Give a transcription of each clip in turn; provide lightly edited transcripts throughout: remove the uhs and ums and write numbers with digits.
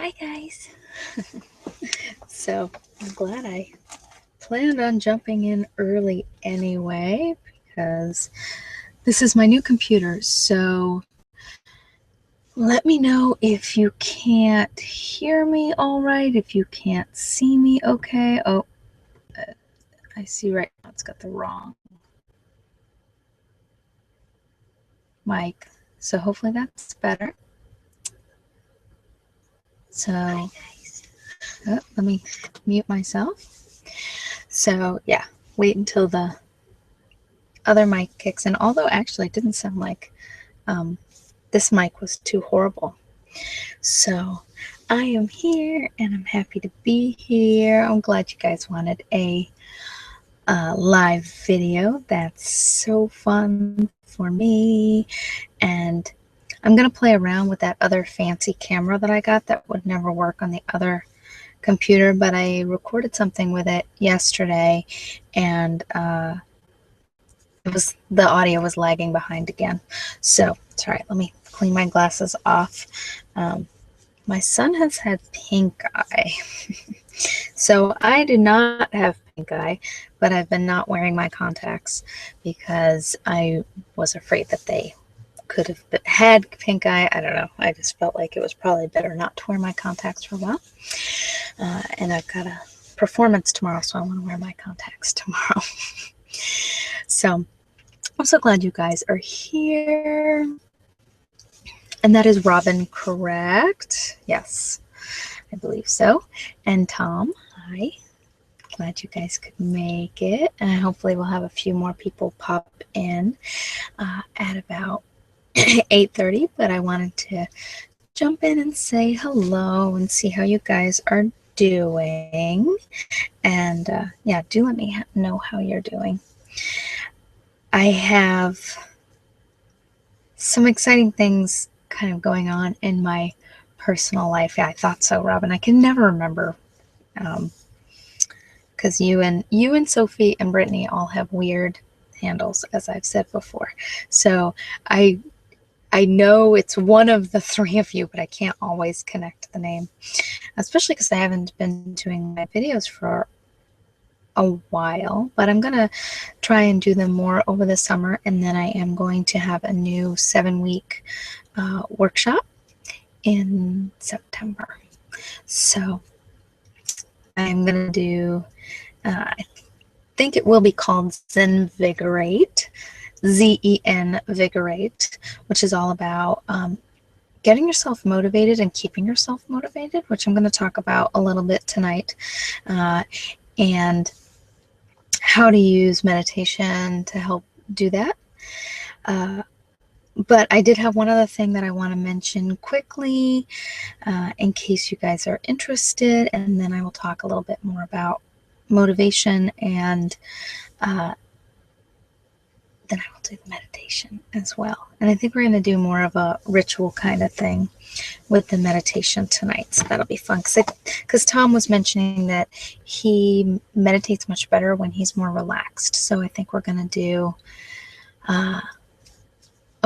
Hi guys. So I'm glad I planned on jumping in early anyway because this is my new computer. So let me know if you can't hear me all right, if you can't see me okay. Oh, I see right now it's got the wrong mic. So hopefully that's better. So let me mute myself. So yeah, wait until the other mic kicks in. Although actually it didn't sound like this mic was too horrible. So I am here and I'm happy to be here. I'm glad you guys wanted a live video. That's so fun for me. And I'm going to play around with that other fancy camera that I got that would never work on the other computer, but I recorded something with it yesterday and the audio was lagging behind again. So it's all right. Let me clean my glasses off. My son has had pink eye. So I do not have pink eye, but I've been not wearing my contacts because I was afraid that they could have had pink eye. I don't know. I just felt like it was probably better not to wear my contacts for a while. And I've got a performance tomorrow, so I want to wear my contacts tomorrow. So I'm so glad you guys are here. And that is Robin, correct? Yes, I believe so. And Tom, hi. Glad you guys could make it. And hopefully we'll have a few more people pop in at about 8:30. But I wanted to jump in and say hello and see how you guys are doing. And yeah, do let me know how you're doing. I have some exciting things kind of going on in my personal life. Yeah, I thought so, Robin. I can never remember because you and Sophie and Brittany all have weird handles, as I've said before. So I know it's one of the three of you, but I can't always connect the name, especially because I haven't been doing my videos for a while, but I'm gonna try and do them more over the summer, and then I am going to have a new 7-week workshop in September. So I'm gonna do I think it will be called Zenvigorate, Z-E-N Vigorate, which is all about getting yourself motivated and keeping yourself motivated, which I'm going to talk about a little bit tonight, and how to use meditation to help do that. But I did have one other thing that I want to mention quickly in case you guys are interested, and then I will talk a little bit more about motivation, and then I will do the meditation as well. And I think we're going to do more of a ritual kind of thing with the meditation tonight, so that'll be fun. Because Tom was mentioning that he meditates much better when he's more relaxed. So I think we're going to do a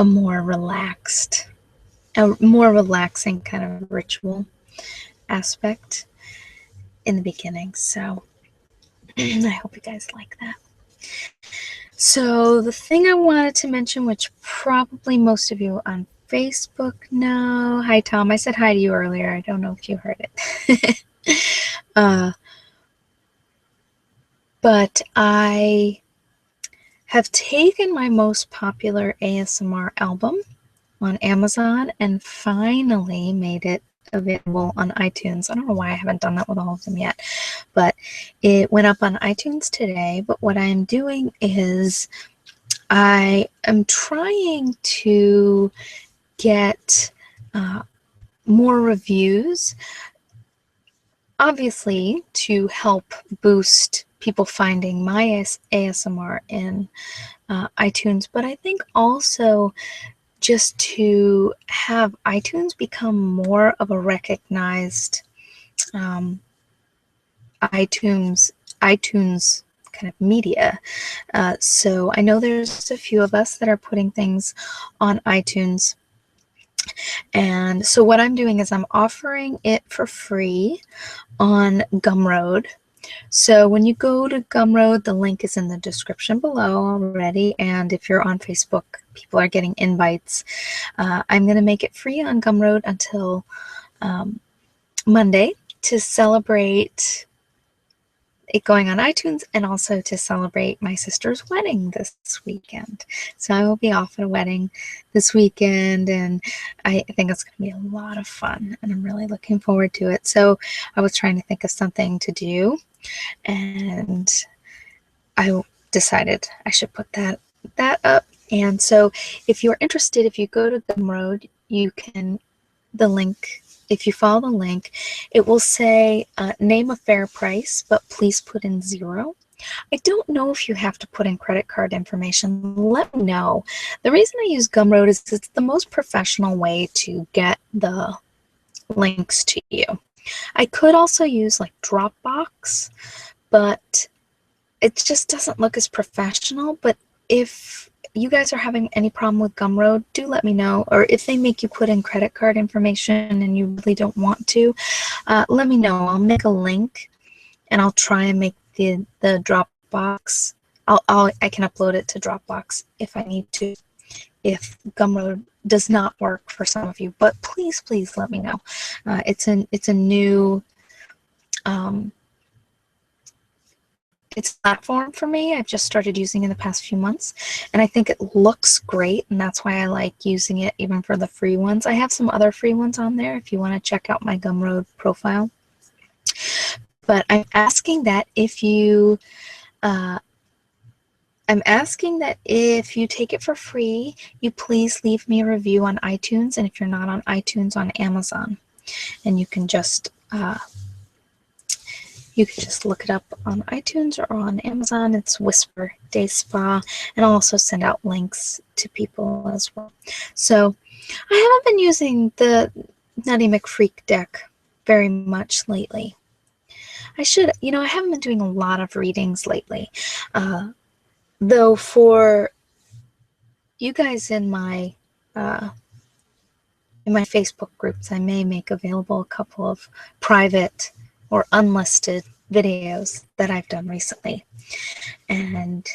more relaxing kind of ritual aspect in the beginning. So I hope you guys like that. So the thing I wanted to mention, which probably most of you on Facebook know. Hi, Tom. I said hi to you earlier. I don't know if you heard it. But I have taken my most popular ASMR album on Amazon and finally made it available on iTunes. I don't know why I haven't done that with all of them yet, but it went up on iTunes today. But what I'm doing is I am trying to get more reviews, obviously to help boost people finding my ASMR in iTunes, but I think also just to have iTunes become more of a recognized iTunes kind of media. So I know there's a few of us that are putting things on iTunes, And so what I'm doing is I'm offering it for free on Gumroad. So when you go to Gumroad, the link is in the description below already. And if you're on Facebook, people are getting invites. I'm going to make it free on Gumroad until Monday to celebrate it going on iTunes, and also to celebrate my sister's wedding this weekend. So I will be off at a wedding this weekend, and I think it's going to be a lot of fun, and I'm really looking forward to it. So I was trying to think of something to do, and I decided I should put that up. And so if you're interested, if you go to Gumroad, you can, if you follow the link, it will say name a fair price, but please put in 0. I don't know if you have to put in credit card information. Let me know. The reason I use Gumroad is it's the most professional way to get the links to you. I could also use like Dropbox, but it just doesn't look as professional. But if you guys are having any problem with Gumroad, do let me know. Or if they make you put in credit card information and you really don't want to, let me know. I'll make a link, and I'll try and make the Dropbox. I can upload it to Dropbox if I need to, if Gumroad does not work for some of you. But please let me know. It's a new it's a platform for me. I've just started using it in the past few months, and I think it looks great, and that's why I like using it even for the free ones. I have some other free ones on there if you want to check out my Gumroad profile. But I'm asking that if you take it for free, you please leave me a review on iTunes, and if you're not on iTunes, on Amazon. And you can just look it up on iTunes or on Amazon. It's Whisper Day Spa, and I'll also send out links to people as well. So I haven't been using the Nutty McFreak deck very much lately. I should, I haven't been doing a lot of readings lately. Though for you guys in my Facebook groups, I may make available a couple of private or unlisted videos that I've done recently. And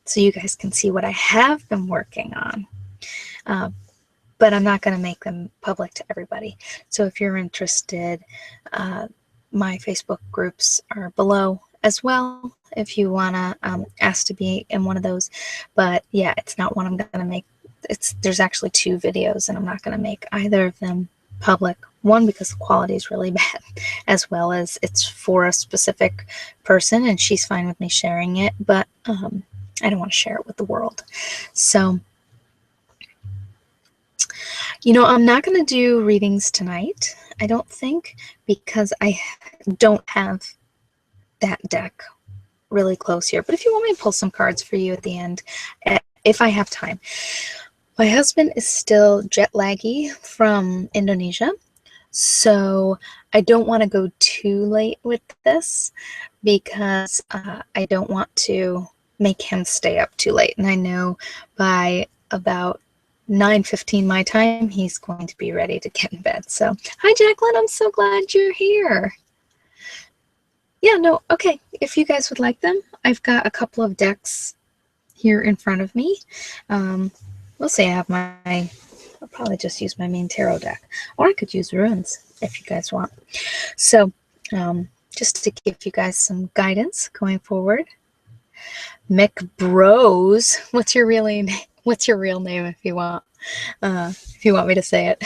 so you guys can see what I have been working on. But I'm not going to make them public to everybody. So if you're interested, my Facebook groups are below as well if you want to ask to be in one of those. But yeah, it's not one I'm going to make. There's actually 2 videos, and I'm not going to make either of them public. One, because the quality is really bad, as well as it's for a specific person, and she's fine with me sharing it, but I don't want to share it with the world. So, I'm not going to do readings tonight, I don't think, because I don't have that deck really close here. But if you want me to pull some cards for you at the end, if I have time. My husband is still jet laggy from Indonesia, so I don't want to go too late with this because I don't want to make him stay up too late. And I know by about 9:15 my time, he's going to be ready to get in bed. So, hi, Jacqueline. I'm so glad you're here. Yeah, no, okay. If you guys would like them, I've got a couple of decks here in front of me. We'll see. I have I'll probably just use my main tarot deck, or I could use runes if you guys want. So, just to give you guys some guidance going forward. Mick Bros, what's your real name? What's your real name if you want me to say it?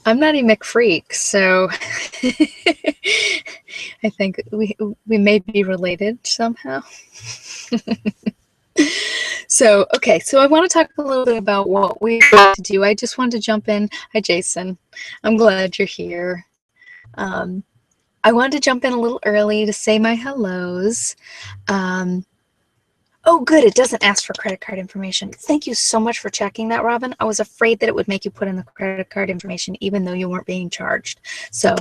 I'm not a McFreak, so I think we may be related somehow. So, okay, so I want to talk a little bit about what we want to do. I just wanted to jump in. Hi, Jason. I'm glad you're here. I wanted to jump in a little early to say my hellos. Oh, good. It doesn't ask for credit card information. Thank you so much for checking that, Robin. I was afraid that it would make you put in the credit card information even though you weren't being charged. So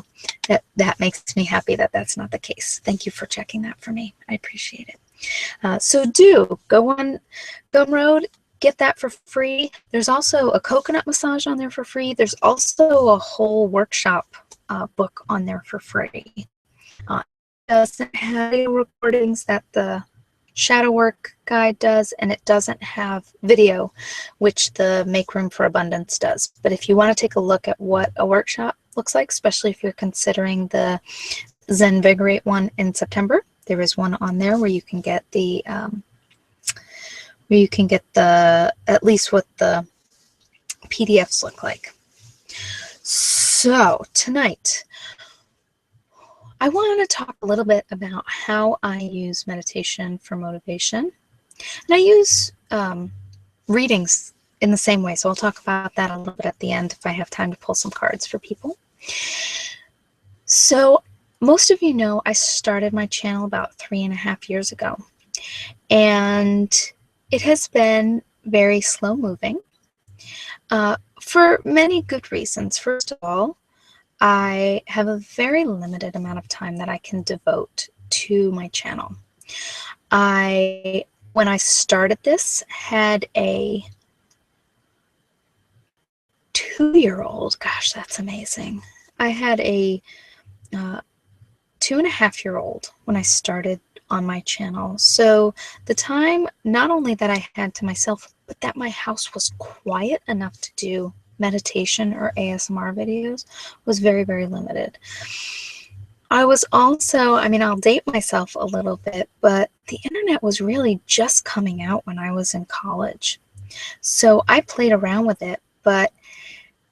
that makes me happy that that's not the case. Thank you for checking that for me. I appreciate it. So do go on Gumroad. get that for free. There's also a coconut massage on there for free. There's also a whole workshop book on there for free. It doesn't have video recordings that the shadow work guide does, and it doesn't have video, which the Make Room for Abundance does. But if you want to take a look at what a workshop looks like, especially if you're considering the Zenvigorate one in September, there is one on there where you can get the at least what the PDFs look like. So tonight, I want to talk a little bit about how I use meditation for motivation. And I use readings in the same way, so I'll talk about that a little bit at the end if I have time to pull some cards for people. So most of you know I started my channel about 3.5 years ago, and it has been very slow moving for many good reasons. First of all, I have a very limited amount of time that I can devote to my channel. When I started this, had a 2-year-old. Gosh, that's amazing. I had a 2.5-year-old when I started on my channel. So the time not only that I had to myself, but that my house was quiet enough to do meditation or ASMR videos was very, very limited. I was also, I mean, I'll date myself a little bit, but the internet was really just coming out when I was in college. So I played around with it, but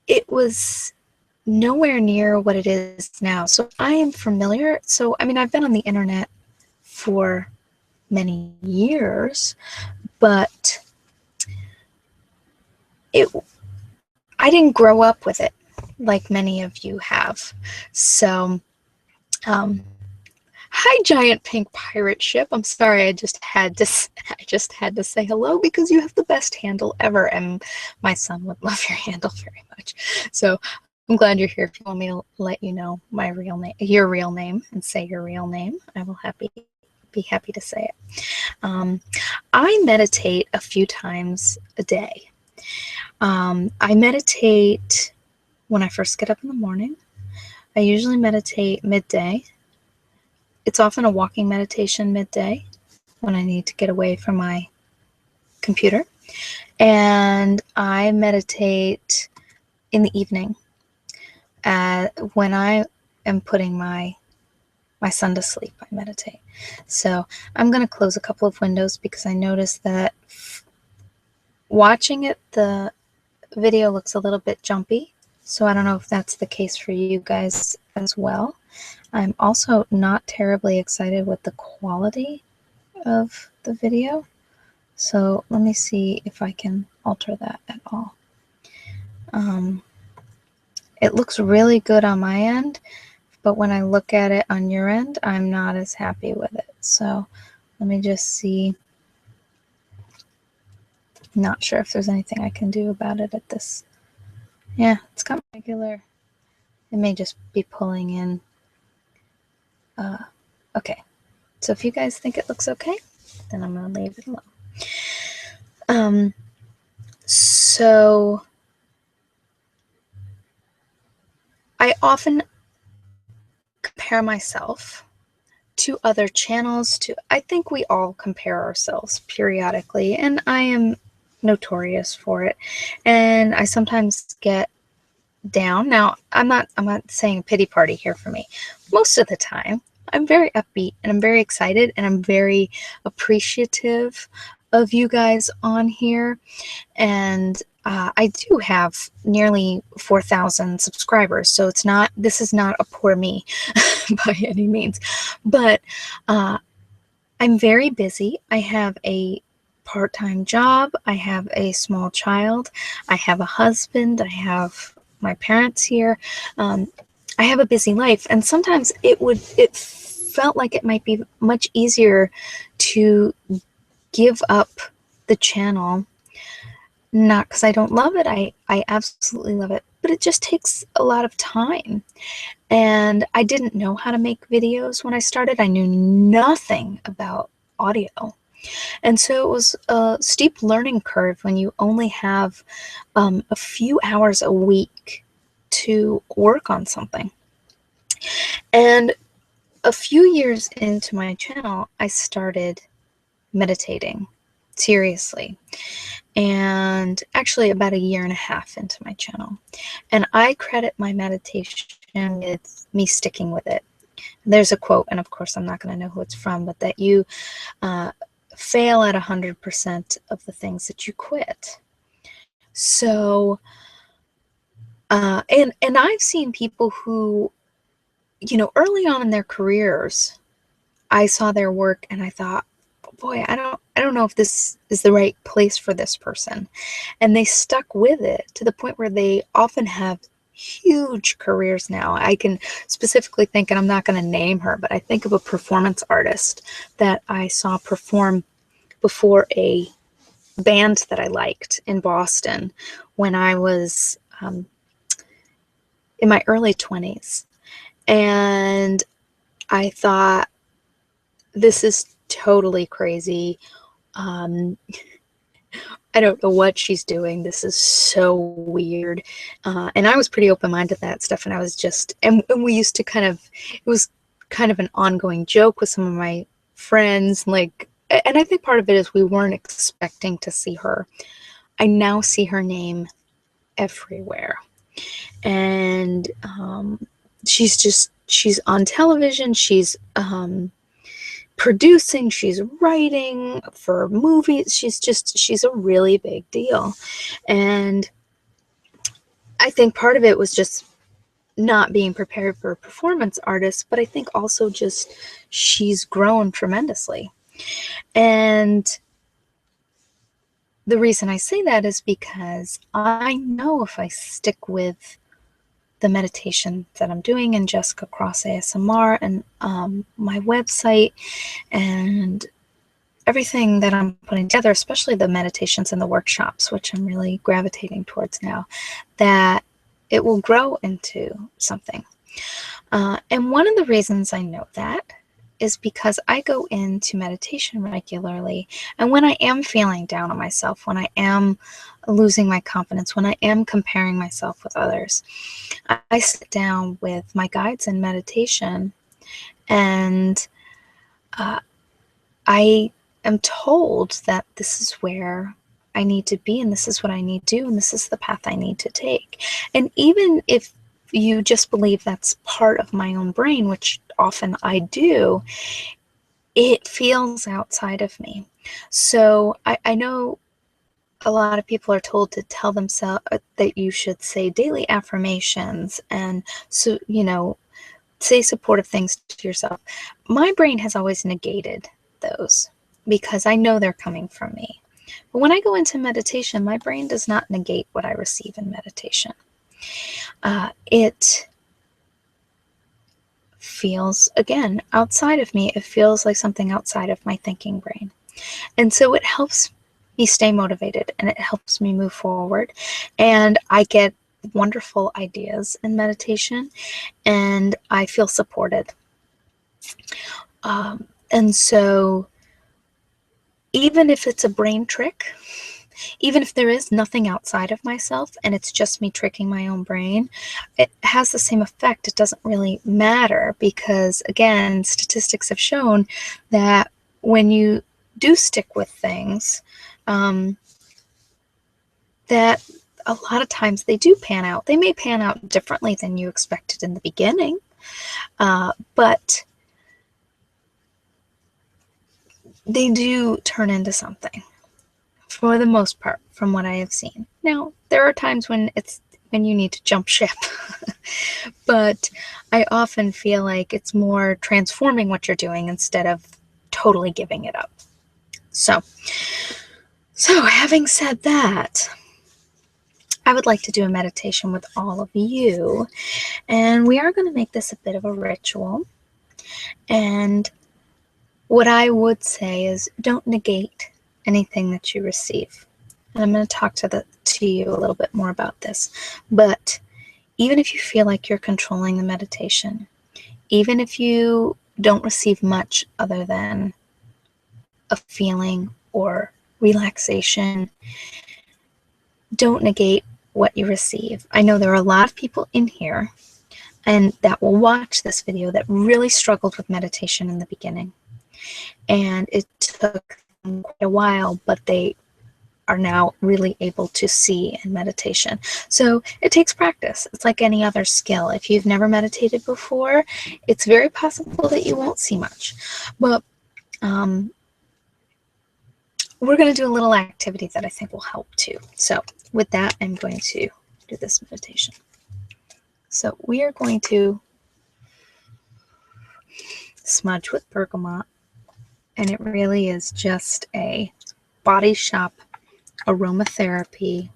it was nowhere near what it is now. So I am familiar. So, I mean, I've been on the internet for many years, but I didn't grow up with it like many of you have. So, hi, giant pink pirate ship. I'm sorry, I just had to say hello because you have the best handle ever, and my son would love your handle very much. So I'm glad you're here. If you want me to let you know my real name, your real name, and say your real name, I will be happy to say it. I meditate a few times a day. I meditate when I first get up in the morning. I usually meditate midday. It's often a walking meditation midday when I need to get away from my computer. And I meditate in the evening when I am putting my son to sleep. I meditate. So I'm going to close a couple of windows because I noticed that watching it, the video looks a little bit jumpy. So I don't know if that's the case for you guys as well. I'm also not terribly excited with the quality of the video. So let me see if I can alter that at all. It looks really good on my end, but when I look at it on your end, I'm not as happy with it. So let me just see. Not sure if there's anything I can do about it at this. Yeah, it's got regular. It may just be pulling in. Okay, so if you guys think it looks okay, then I'm going to leave it alone. So I often compare myself to other channels. I think we all compare ourselves periodically, and I am notorious for it. And I sometimes get down. Now, I'm not saying pity party here for me. Most of the time, I'm very upbeat and I'm very excited and I'm very appreciative of you guys on here. And I do have nearly 4,000 subscribers, so this is not a poor me by any means. But I'm very busy. I have a part-time job. I have a small child. I have a husband. I have my parents here. I have a busy life, and sometimes it felt like it might be much easier to give up the channel. Not because I don't love it. I absolutely love it, but it just takes a lot of time. And I didn't know how to make videos when I started. I knew nothing about audio. And so it was a steep learning curve when you only have a few hours a week to work on something. And a few years into my channel, I started meditating seriously. And actually about a year and a half into my channel. And I credit my meditation with me sticking with it. There's a quote, and of course I'm not going to know who it's from, but that you fail at 100% of the things that you quit. So, and I've seen people who, you know, early on in their careers, I saw their work and I thought, boy, I don't know if this is the right place for this person. And they stuck with it to the point where they often have huge careers now. I can specifically think, and I'm not going to name her, but I think of a performance artist that I saw perform before a band that I liked in Boston when I was in my early 20s. And I thought, this is totally crazy. I don't know what she's doing. This is so weird. And I was pretty open-minded to that stuff. And I was just, and we used to kind of, it was kind of an ongoing joke with some of my friends. Like, and I think part of it is we weren't expecting to see her. I now see her name everywhere. And she's on television. She's producing, she's writing for movies. She's a really big deal. And I think part of it was just not being prepared for a performance artist, but I think also just she's grown tremendously. And the reason I say that is because I know if I stick with the meditation that I'm doing in JessicaCross ASMR and my website and everything that I'm putting together, especially the meditations and the workshops, which I'm really gravitating towards now, that it will grow into something. And one of the reasons I know that is because I go into meditation regularly. And when I am feeling down on myself, when I am losing my confidence, when I am comparing myself with others, I sit down with my guides in meditation and I am told that this is where I need to be and this is what I need to do and this is the path I need to take. And even if you just believe that's part of my own brain, which often I do, it feels outside of me. So I know a lot of people are told to tell themselves that you should say daily affirmations and, so, you know, say supportive things to yourself. My brain has always negated those because I know they're coming from me. But when I go into meditation, my brain does not negate what I receive in meditation. It feels, again, outside of me. It feels like something outside of my thinking brain. And so it helps me stay motivated and it helps me move forward. And I get wonderful ideas in meditation and I feel supported. And so even if it's a brain trick, even if there is nothing outside of myself and it's just me tricking my own brain, it has the same effect. It doesn't really matter because, again, statistics have shown that when you do stick with things, that a lot of times they do pan out. They may pan out differently than you expected in the beginning, but they do turn into something for the most part, from what I have seen. Now, there are times when you need to jump ship, but I often feel like it's more transforming what you're doing instead of totally giving it up. So having said that, I would like to do a meditation with all of you, and we are going to make this a bit of a ritual. And what I would say is don't negate anything that you receive. And I'm going to talk to you a little bit more about this. But even if you feel like you're controlling the meditation, even if you don't receive much other than a feeling or relaxation, don't negate what you receive. I know there are a lot of people in here and that will watch this video that really struggled with meditation in the beginning. And it took them quite a while, but they are now really able to see in meditation. So it takes practice. It's like any other skill. If you've never meditated before, it's very possible that you won't see much. But we're going to do a little activity that I think will help too. So with that, I'm going to do this meditation. So we are going to smudge with bergamot, and it really is just a Body Shop aromatherapy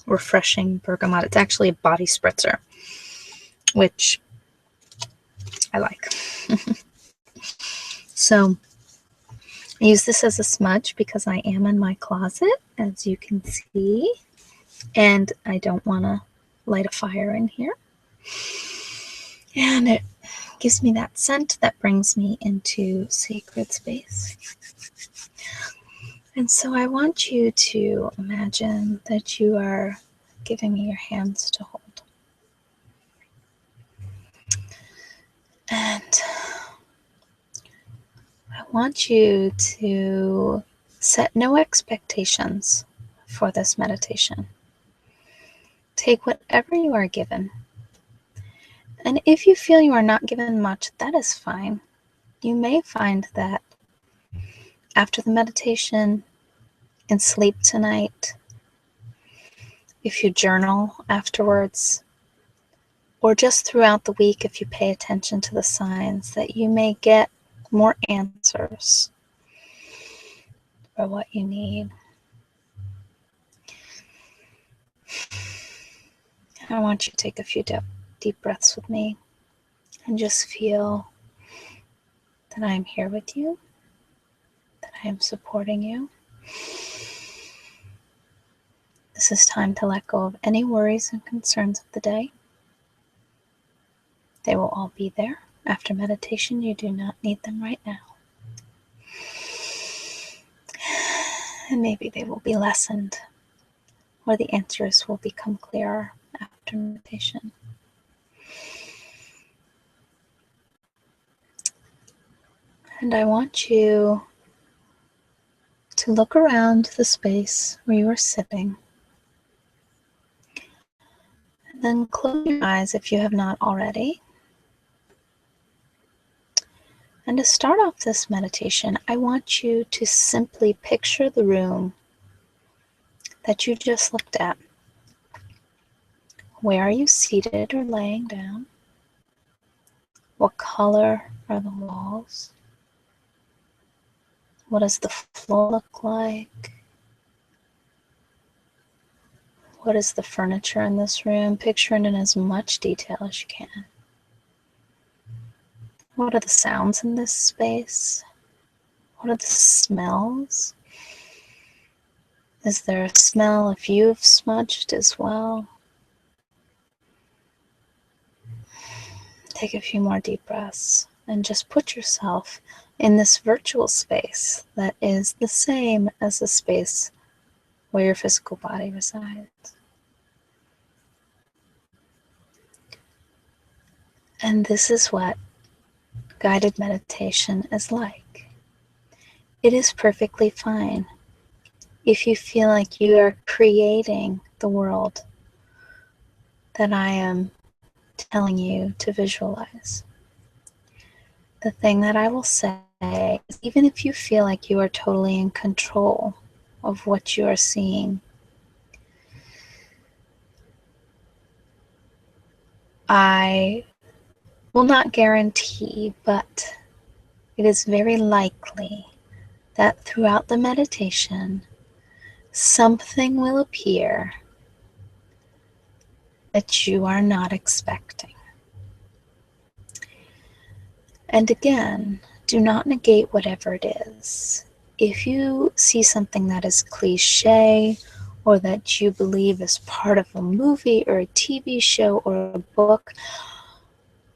refreshing bergamot. It's actually a body spritzer, which I like. So I use this as a smudge because I am in my closet, as you can see, and I don't want to light a fire in here. And it gives me that scent that brings me into sacred space. And so I want you to imagine that you are giving me your hands to hold. And I want you to set no expectations for this meditation. Take whatever you are given. And if you feel you are not given much, that is fine. You may find that after the meditation and sleep tonight, if you journal afterwards, or just throughout the week if you pay attention to the signs, that you may get more answers for what you need. I want you to take a few deep breaths with me and just feel that I am here with you, that I am supporting you. This is time to let go of any worries and concerns of the day. They will all be there after meditation. You do not need them right now. And maybe they will be lessened, or the answers will become clearer after meditation. And I want you to look around the space where you are sitting. And then close your eyes if you have not already. And to start off this meditation, I want you to simply picture the room that you just looked at. Where are you seated or laying down? What color are the walls? What does the floor look like? What is the furniture in this room? Picture it in as much detail as you can. What are the sounds in this space? What are the smells? Is there a smell if you've smudged as well? Take a few more deep breaths and just put yourself in this virtual space that is the same as the space where your physical body resides. And this is what guided meditation is like. It is perfectly fine if you feel like you are creating the world that I am telling you to visualize. The thing that I will say is, even if you feel like you are totally in control of what you are seeing, I will not guarantee, but it is very likely that throughout the meditation, something will appear that you are not expecting. And again, do not negate whatever it is. If you see something that is cliche, or that you believe is part of a movie or a TV show or a book,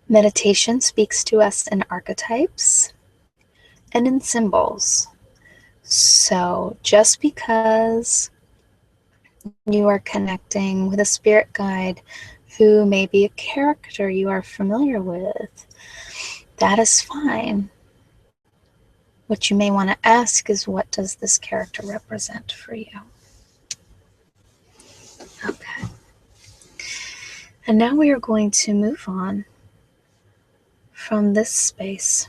meditation speaks to us in archetypes and in symbols. So just because you are connecting with a spirit guide who may be a character you are familiar with, that is fine. What you may want to ask is, what does this character represent for you? Okay. And now we are going to move on from this space.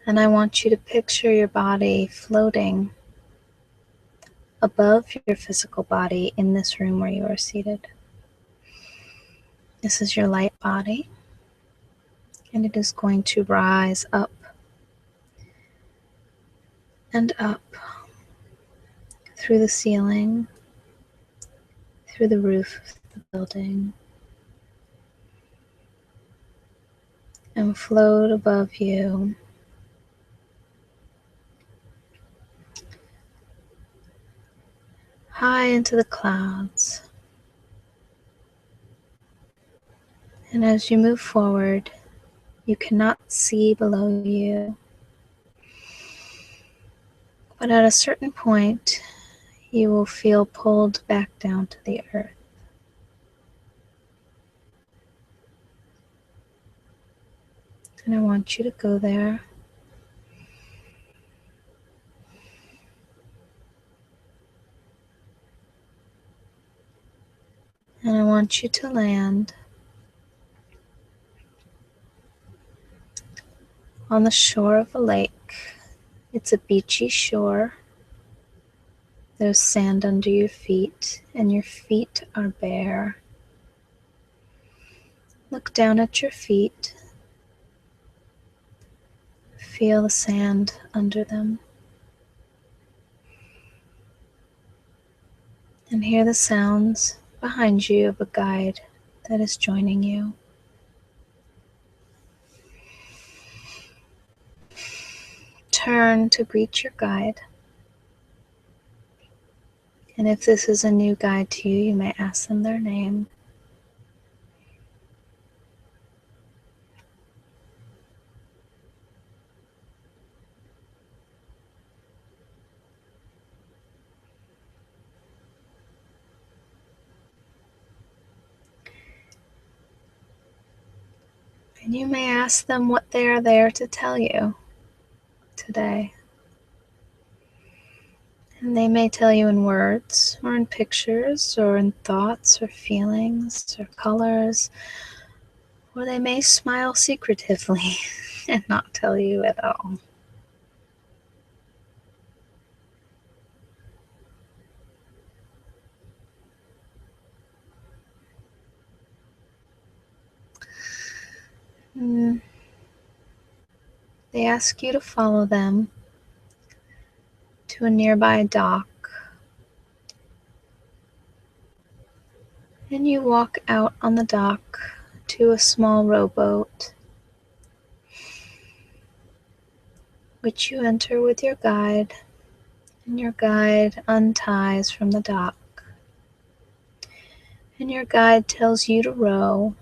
And I want you to picture your body floating above your physical body in this room where you are seated. This is your light body, and it is going to rise up and up through the ceiling, through the roof of the building, and float above you high into the clouds. And as you move forward, you cannot see below you. But at a certain point, you will feel pulled back down to the earth. And I want you to go there. And I want you to land on the shore of a lake. It's a beachy shore. There's sand under your feet, and your feet are bare. Look down at your feet. Feel the sand under them. And hear the sounds behind you of a guide that is joining you. Turn to greet your guide. And if this is a new guide to you, you may ask them their name. And you may ask them what they are there to tell you today. And they may tell you in words, or in pictures, or in thoughts, or feelings, or colors, or they may smile secretively and not tell you at all. They ask you to follow them to a nearby dock. And you walk out on the dock to a small rowboat, which you enter with your guide, and your guide unties from the dock. And your guide tells you to row,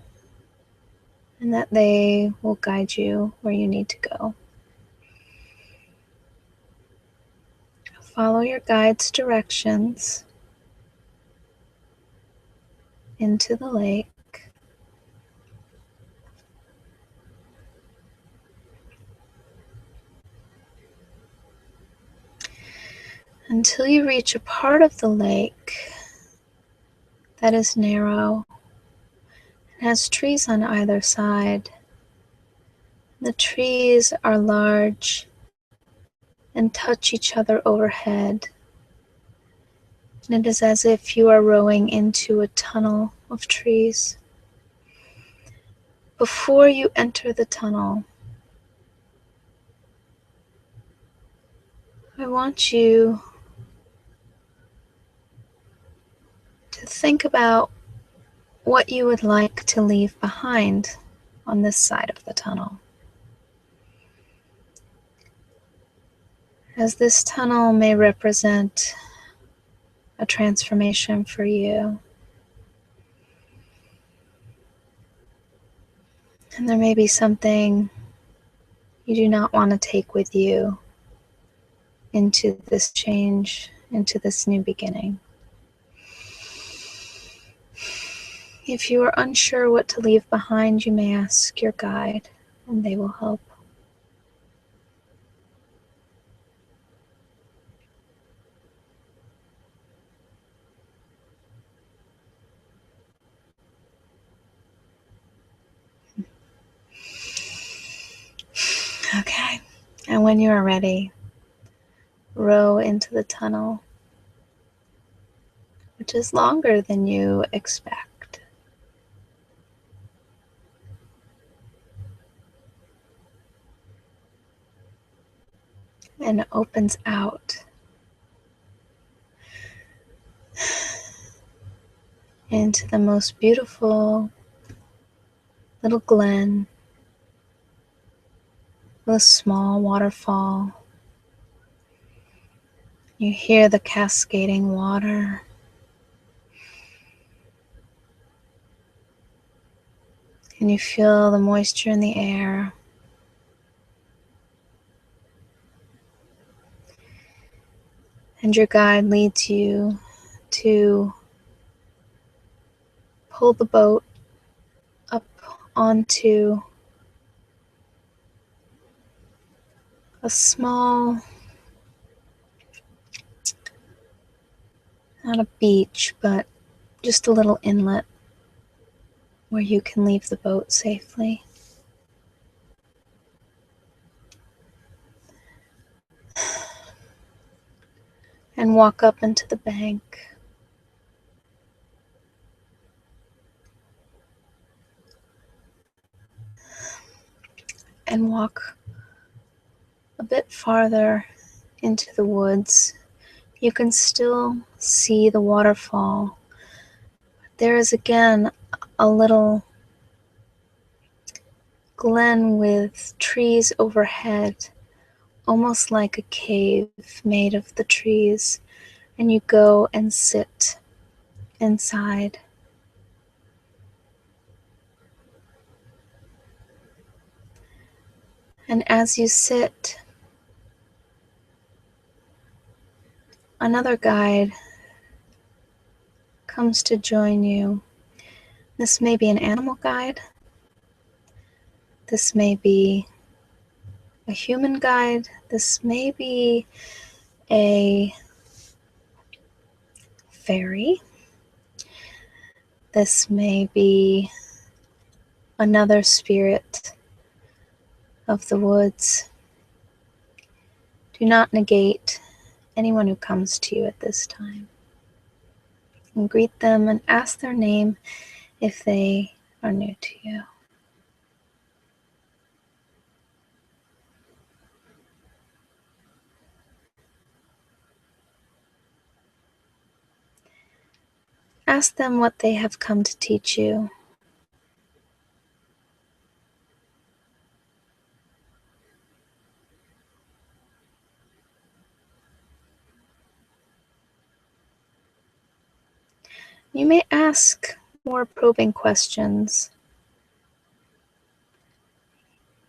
and that they will guide you where you need to go. Follow your guide's directions into the lake. Until you reach a part of the lake that is narrow and has trees on either side. The trees are large and touch each other overhead. And it is as if you are rowing into a tunnel of trees. Before you enter the tunnel, I want you to think about what you would like to leave behind on this side of the tunnel. As this tunnel may represent a transformation for you. And there may be something you do not want to take with you into this change, into this new beginning. If you are unsure what to leave behind, you may ask your guide, and they will help. Okay, and when you are ready, row into the tunnel, which is longer than you expect. And opens out into the most beautiful little glen with a small waterfall. You hear the cascading water. And you feel the moisture in the air. And your guide leads you to pull the boat up onto a small, not a beach, but just a little inlet where you can leave the boat safely. And walk up into the bank. And walk a bit farther into the woods. You can still see the waterfall. There is again a little glen with trees overhead, almost like a cave made of the trees, and you go and sit inside. And as you sit, another guide comes to join you. This may be an animal guide. This may be a human guide. This may be a fairy. This may be another spirit of the woods. Do not negate anyone who comes to you at this time. And greet them and ask their name if they are new to you. Ask them what they have come to teach you. You may ask more probing questions,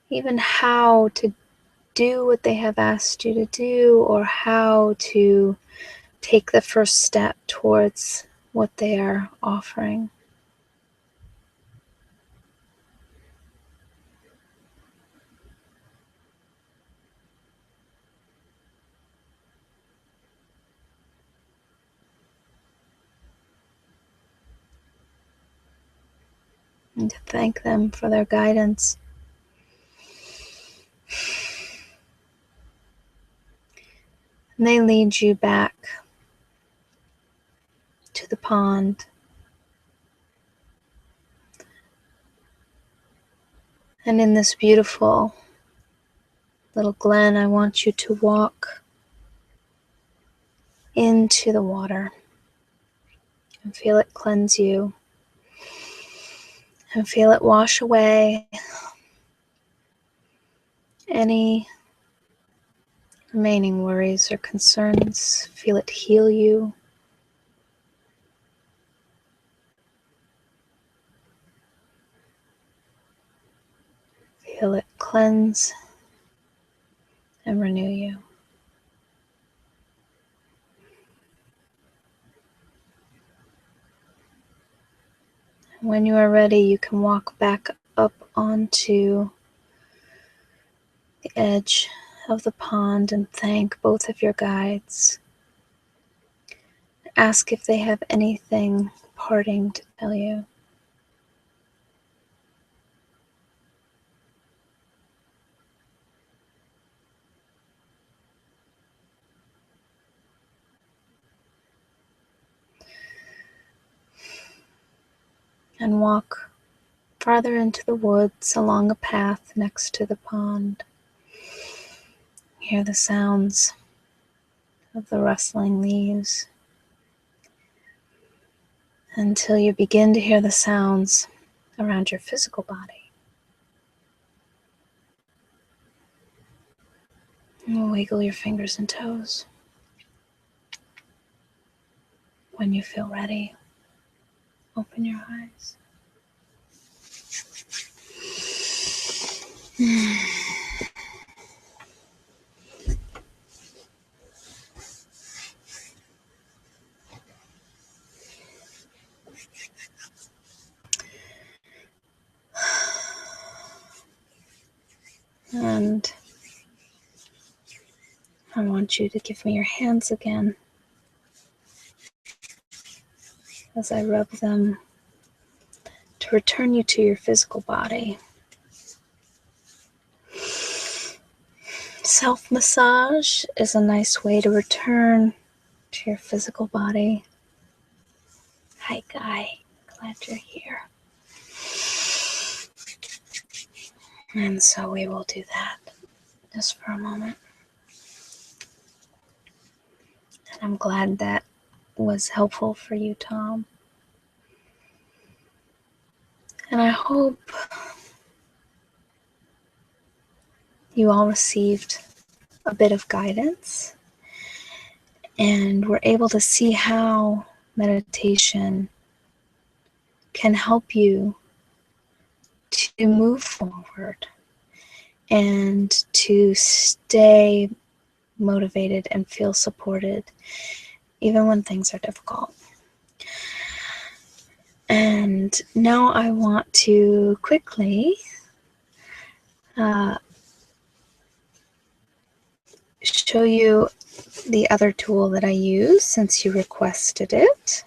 even how to do what they have asked you to do, or how to take the first step towards what they are offering. And to thank them for their guidance. And they lead you back to the pond. And in this beautiful little glen, I want you to walk into the water and feel it cleanse you and feel it wash away any remaining worries or concerns. Feel it heal you. Feel it cleanse renew you. When you are ready, you can walk back up onto the edge of the pond and thank both of your guides. Ask if they have anything parting to tell you. And walk farther into the woods along a path next to the pond. Hear the sounds of the rustling leaves until you begin to hear the sounds around your physical body. And wiggle your fingers and toes. When you feel ready, open your eyes. And I want you to give me your hands again as I rub them to return you to your physical body. Self-massage is a nice way to return to your physical body. Hi, Guy. Glad you're here. And so we will do that just for a moment. And I'm glad that was helpful for you, Tom. And I hope you all received a bit of guidance and were able to see how meditation can help you to move forward and to stay motivated and feel supported even when things are difficult. And now I want to quickly show you the other tool that I use since you requested it.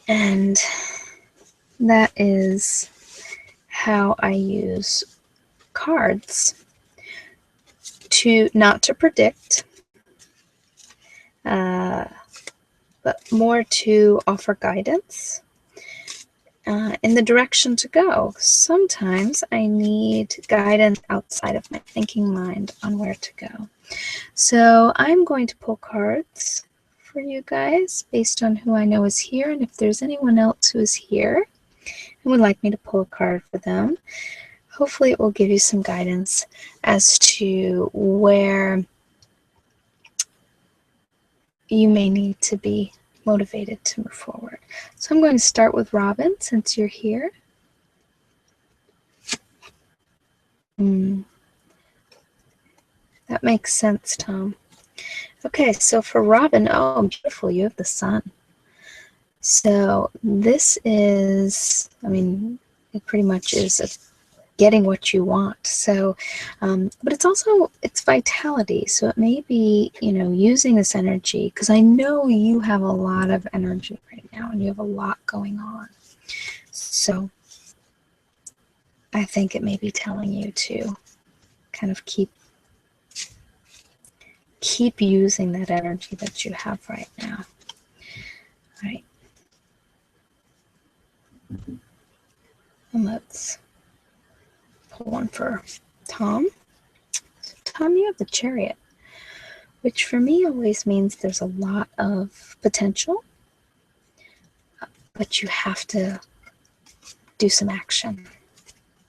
And that is how I use cards not to predict, but more to offer guidance in the direction to go. Sometimes I need guidance outside of my thinking mind on where to go. So I'm going to pull cards for you guys based on who I know is here, and if there's anyone else who is here and would like me to pull a card for them, hopefully it will give you some guidance as to where you may need to be motivated to move forward. So I'm going to start with Robin since you're here. That makes sense, Tom. Okay, so for Robin, oh, beautiful, you have the sun. So this is, I mean, it pretty much is getting what you want. So, but it's also, it's vitality. So it may be, you know, using this energy, because I know you have a lot of energy right now and you have a lot going on. So I think it may be telling you to kind of keep using that energy that you have right now. All right. And let's pull one for Tom. So Tom, you have the Chariot, which for me always means there's a lot of potential, but you have to do some action.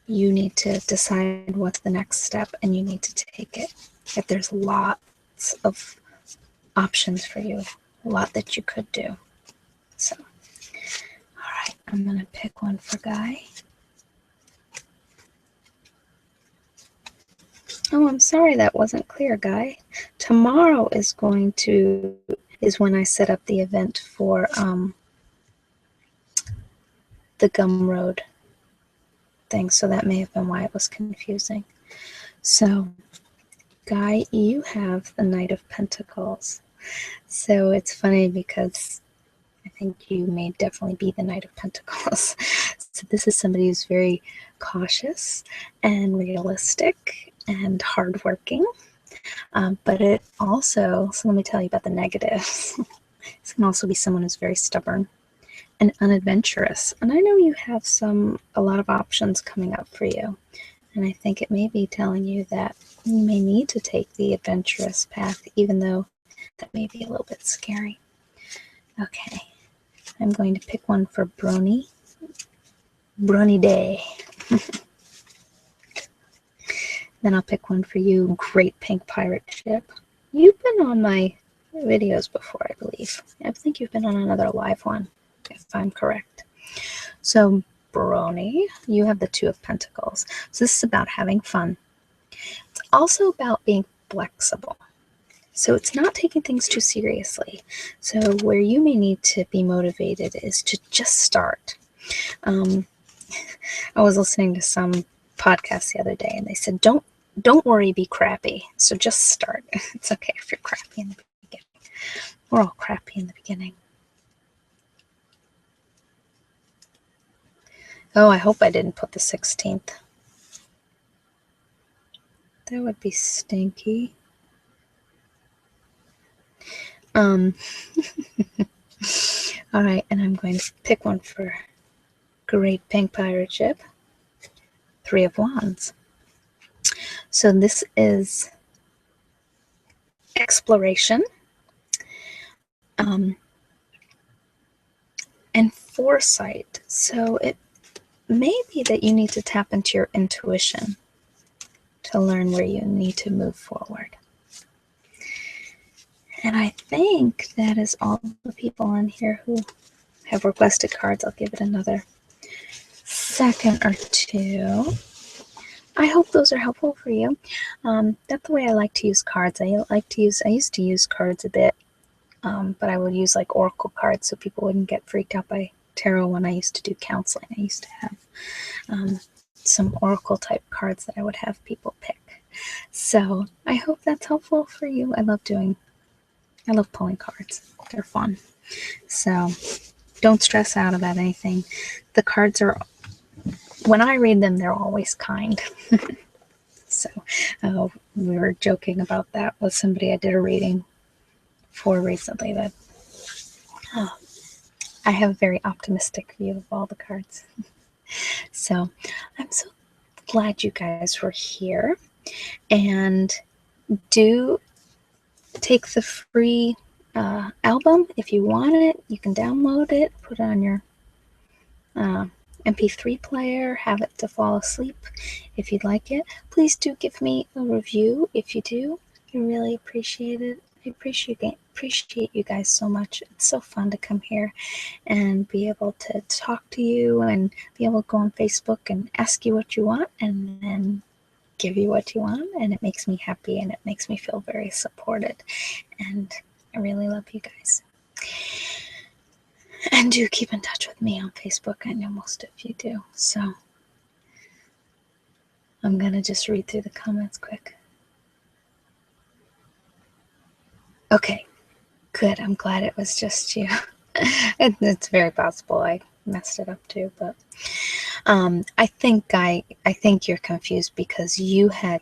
You need to decide what's the next step and you need to take it. If there's lots of options for you, a lot that you could do. So, all right, I'm going to pick one for Guy. Oh, I'm sorry that wasn't clear, Guy. Tomorrow is when I set up the event for the Gumroad thing, so that may have been why it was confusing. So, Guy, you have the Knight of Pentacles. So it's funny because I think you may definitely be the Knight of Pentacles. So this is somebody who's very cautious and realistic and hardworking. But it also, so let me tell you about the negatives. This can also be someone who's very stubborn and unadventurous. And I know you have a lot of options coming up for you. And I think it may be telling you that you may need to take the adventurous path, even though that may be a little bit scary. Okay, I'm going to pick one for Brony. Brony Day. Then I'll pick one for you, Great Pink Pirate Ship. You've been on my videos before, I believe. I think you've been on another live one, if I'm correct. So, Brony, you have the Two of Pentacles. So this is about having fun. It's also about being flexible. So it's not taking things too seriously. So where you may need to be motivated is to just start. I was listening to some podcast the other day, and they said, don't worry, be crappy. So just start. It's okay if you're crappy in the beginning. We're all crappy in the beginning. Oh, I hope I didn't put the 16th. That would be stinky. All right, and I'm going to pick one for Great Pink Pirate Ship. Three of Wands. So this is exploration and foresight. So it may be that you need to tap into your intuition to learn where you need to move forward. And I think that is all the people on here who have requested cards. I'll give it another second or two. I hope those are helpful for you. That's the way I like to use cards. I used to use cards a bit, but I would use like oracle cards so people wouldn't get freaked out by tarot when I used to do counseling. I used to have some oracle type cards that I would have people pick. So I hope that's helpful for you. I love pulling cards. They're fun. So don't stress out about anything. The cards are, when I read them, they're always kind. So we were joking about that with somebody I did a reading for recently, that I have a very optimistic view of all the cards. So I'm so glad you guys were here, and do take the free album if you want it. You can download it, put it on your MP3 player, have it to fall asleep if you'd like it. Please do give me a review if you do. I really appreciate it. I appreciate you guys so much. It's so fun to come here and be able to talk to you and be able to go on Facebook and ask you what you want and then give you what you want, and it makes me happy and it makes me feel very supported, and I really love you guys. And do keep in touch with me on Facebook. I know most of you do. So I'm going to just read through the comments quick. Okay, good. I'm glad it was just you. It's very possible I messed it up too, but I think you're confused because you had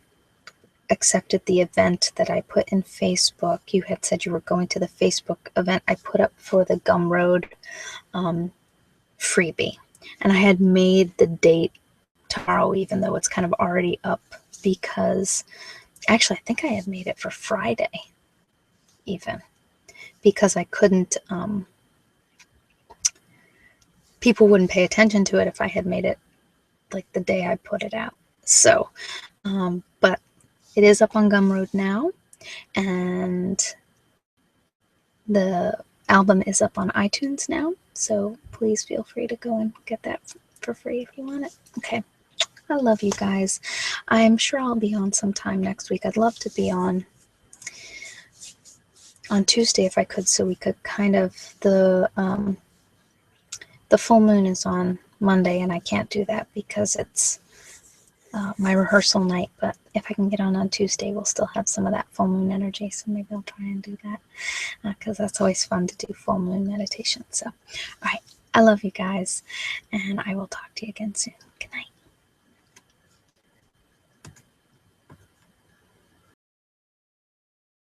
accepted the event that I put in Facebook. You had said you were going to the Facebook event I put up for the Gumroad freebie, and I had made the date tomorrow, even though it's kind of already up, because actually I think I had made it for Friday even, because I couldn't people wouldn't pay attention to it if I had made it like the day I put it out. So but it is up on Gumroad now, and the album is up on iTunes now, so please feel free to go and get that for free if you want it. Okay. I love you guys. I'm sure I'll be on sometime next week. I'd love to be on Tuesday if I could, so we could kind of, the full moon is on Monday, and I can't do that because it's my rehearsal night. But if I can get on Tuesday, we'll still have some of that full moon energy, so maybe I'll try and do that because that's always fun to do full moon meditation. So, all right, I love you guys, and I will talk to you again soon. Good night.